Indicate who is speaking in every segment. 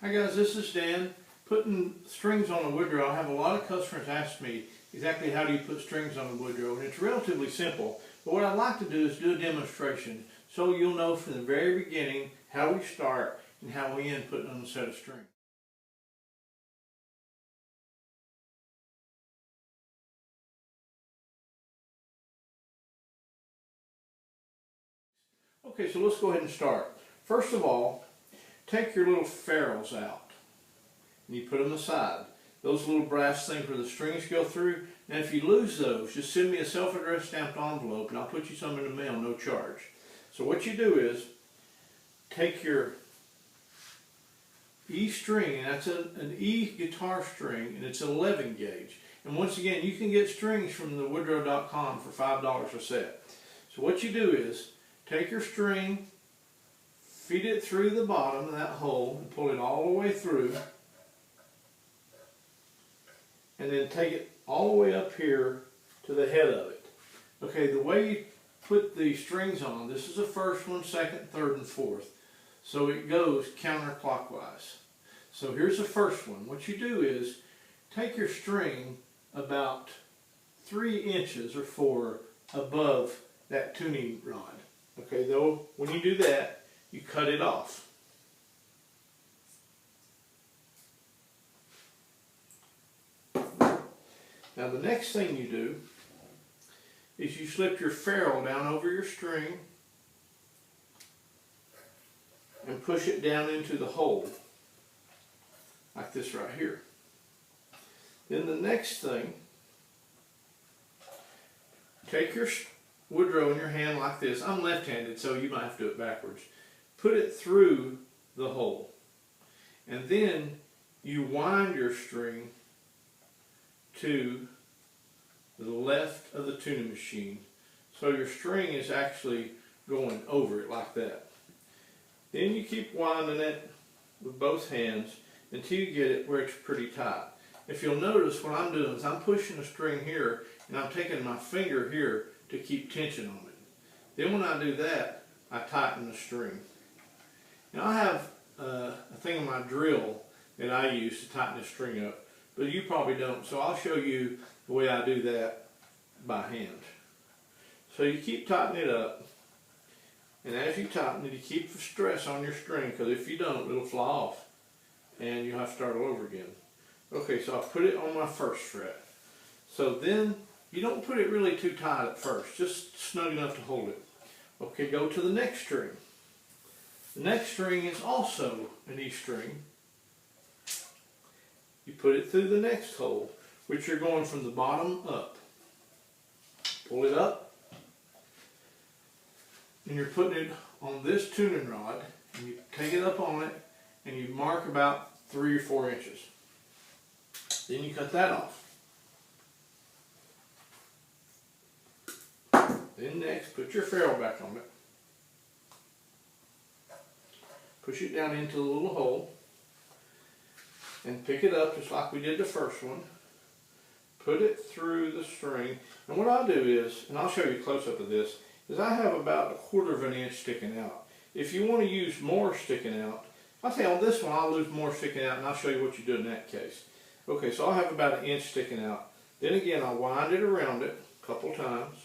Speaker 1: Hi guys, this is Dan. Putting strings on a Woodrow. I have a lot of customers ask me exactly how do you put strings on a Woodrow, and it's relatively simple. But what I'd like to do is do a demonstration so you'll know from the very beginning how we start and how we end putting on a set of strings. Okay, so let's go ahead and start. First of all, take your little ferrules out and you put them aside. Those little brass things where the strings go through. Now if you lose those, just send me a self-addressed stamped envelope and I'll put you some in the mail, no charge. So what you do is take your E string, and that's an E guitar string, and it's an 11 gauge. And once again, you can get strings from the Woodrow.com for $5 a set. So what you do is take your string, feed it through the bottom of that hole, and pull it all the way through. And then take it all the way up here to the head of it. Okay, the way you put the strings on, this is the first one, second, third, and fourth. So it goes counterclockwise. So here's the first one. What you do is take your string about 3 inches or 4 above that tuning rod. Okay, though when you do that, you cut it off. Now the next thing you do is you slip your ferrule down over your string and push it down into the hole, like this right here. Then the next thing, take your Woodrow in your hand like this. I'm left-handed, so you might have to do it backwards. Put it through the hole. And then you wind your string to the left of the tuning machine. So your string is actually going over it like that. Then you keep winding it with both hands until you get it where it's pretty tight. If you'll notice, what I'm doing is I'm pushing the string here and I'm taking my finger here to keep tension on it. Then when I do that, I tighten the string. Now I have a thing in my drill that I use to tighten the string up, but you probably don't, so I'll show you the way I do that by hand. So you keep tightening it up, and as you tighten it, you keep the stress on your string, because if you don't, it'll fly off, and you'll have to start all over again. Okay, so I put it on my first fret. So then, you don't put it really too tight at first, just snug enough to hold it. Okay, go to the next string. The next string is also an E string. You put it through the next hole, which you're going from the bottom up. Pull it up, and you're putting it on this tuning rod, and you take it up on it, and you mark about 3 or 4 inches. Then you cut that off. Then next, put your ferrule back on it. Push it down into the little hole, and pick it up just like we did the first one. Put it through the string, and what I'll do is, and I'll show you a close-up of this, is I have about 1/4 of an inch sticking out. If you want to use more sticking out, I'll say on this one I'll lose more sticking out, and I'll show you what you do in that case. Okay, so I'll have about 1 inch sticking out. Then again, I'll wind it around it a couple times,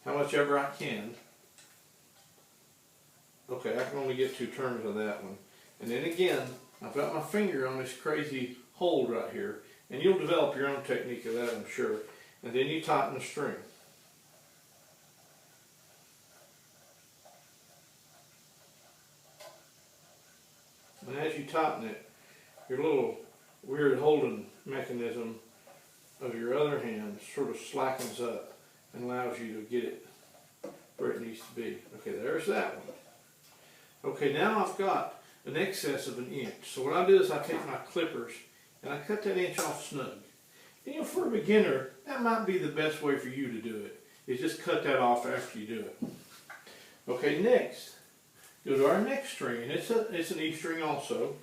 Speaker 1: how much ever I can. Okay, I can only get 2 turns of that one. And then again, I've got my finger on this crazy hold right here, and you'll develop your own technique of that, I'm sure. And then you tighten the string. And as you tighten it, your little weird holding mechanism of your other hand sort of slackens up and allows you to get it where it needs to be. Okay, there's that one. Okay, now I've got an excess of 1 inch. So what I do is I take my clippers and I cut that inch off snug. And, you know, for a beginner, that might be the best way for you to do it, is just cut that off after you do it. Okay, next, go to our next string, and it's an E string also.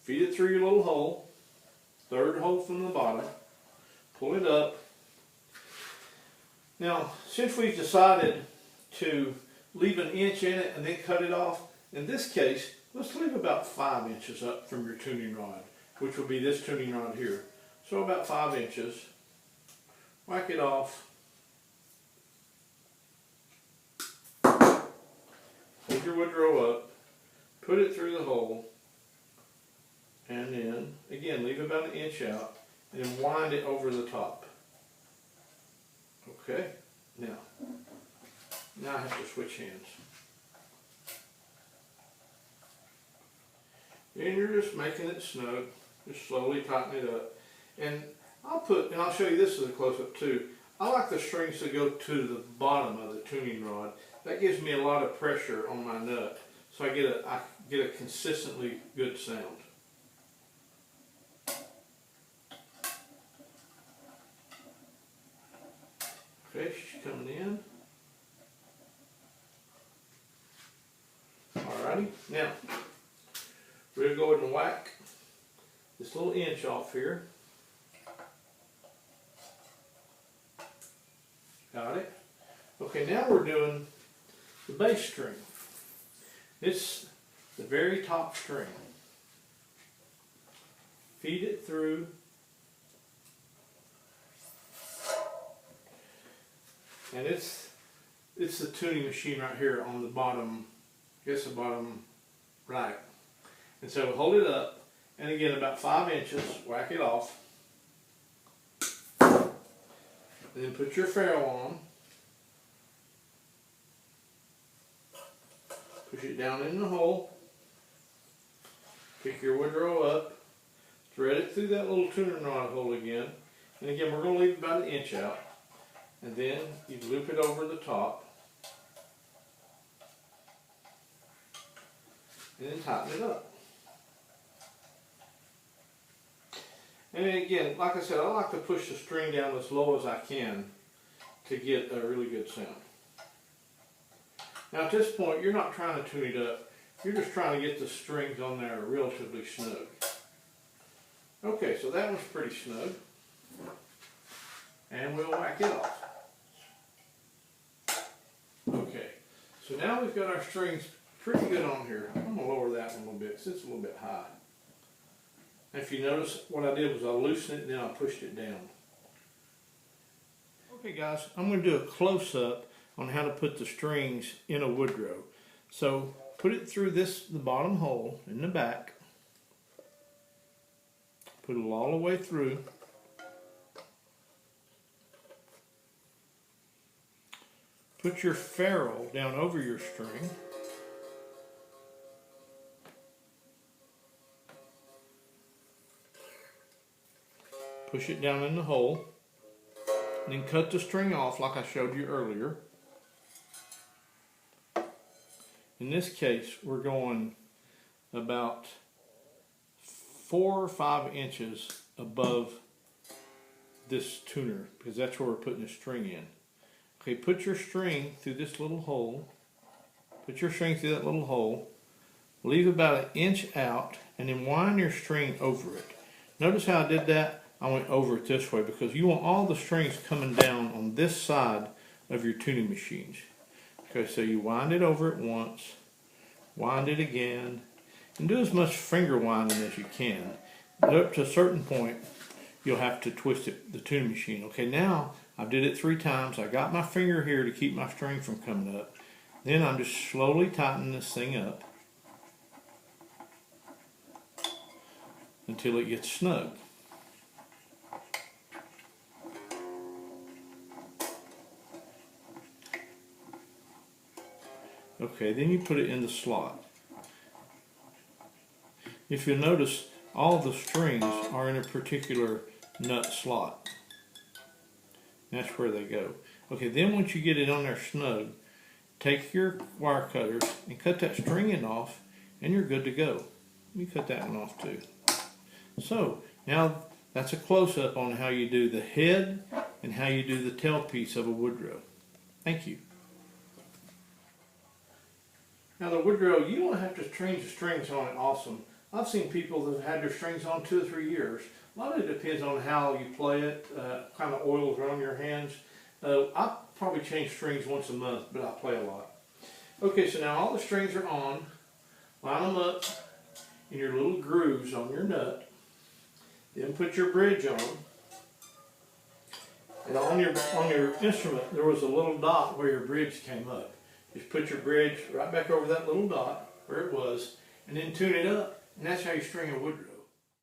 Speaker 1: Feed it through your little hole, 3rd hole from the bottom, pull it up. Now, since we've decided to leave 1 inch in it and then cut it off, in this case, let's leave about 5 inches up from your tuning rod, which will be this tuning rod here. So about 5 inches. Whack it off. Hold your Woodrow up, put it through the hole, and then, again, leave about 1 inch out, and then wind it over the top. Okay, now I have to switch hands. And you're just making it snug, just slowly tighten it up. And I'll show you this as a close-up too. I like the strings to go to the bottom of the tuning rod. That gives me a lot of pressure on my nut, so I get a consistently good sound. Okay, she's coming in. Alrighty, now we're going to go ahead and whack this little inch off here. Got it? Okay, now we're doing the bass string. It's the very top string. Feed it through. And it's the tuning machine right here on the bottom, I guess the bottom right. And so hold it up, and again about 5 inches, whack it off. And then put your ferrule on. Push it down in the hole. Pick your Woodrow up. Thread it through that little tuning rod hole again. And again, we're going to leave about 1 inch out. And then you loop it over the top. And then tighten it up. And again, like I said, I like to push the string down as low as I can to get a really good sound. Now at this point, you're not trying to tune it up. You're just trying to get the strings on there relatively snug. Okay, so that one's pretty snug. And we'll whack it off. Okay, so now we've got our strings pretty good on here. I'm going to lower that one a little bit because it's a little bit high. And if you notice, what I did was I loosened it and then I pushed it down. Okay guys, I'm going to do a close-up on how to put the strings in a Woodrow. So put it through the bottom hole in the back. Put it all the way through. Put your ferrule down over your string. Push it down in the hole. And then cut the string off like I showed you earlier. In this case, we're going about 4 or 5 inches above this tuner because that's where we're putting the string in. Okay, put your string through this little hole. Put your string through that little hole. Leave about 1 inch out and then wind your string over it. Notice how I did that? I went over it this way because you want all the strings coming down on this side of your tuning machines. Okay, so you wind it over it once, wind it again, and do as much finger winding as you can. But up to a certain point, you'll have to twist it, the tuning machine. Okay, now I did it 3 times. I got my finger here to keep my string from coming up. Then I'm just slowly tightening this thing up until it gets snug. Okay, then you put it in the slot. If you'll notice, all the strings are in a particular nut slot. That's where they go. Okay, then once you get it on there snug, take your wire cutters and cut that string end off, and you're good to go. You cut that one off too. So, now that's a close-up on how you do the head and how you do the tailpiece of a Woodrow. Thank you. Now the Woodrow, you don't have to change the strings on it awesome. I've seen people that have had their strings on 2 or 3 years. A lot of it depends on how you play it, kind of oils are on your hands. I probably change strings once a month, but I play a lot. Okay, so now all the strings are on line them up in your little grooves on your nut. Then put your bridge on. And on your instrument, there was a little dot where your bridge came up. Just put your bridge right back over that little dot where it was, and then tune it up. And that's how you string a Woodrow.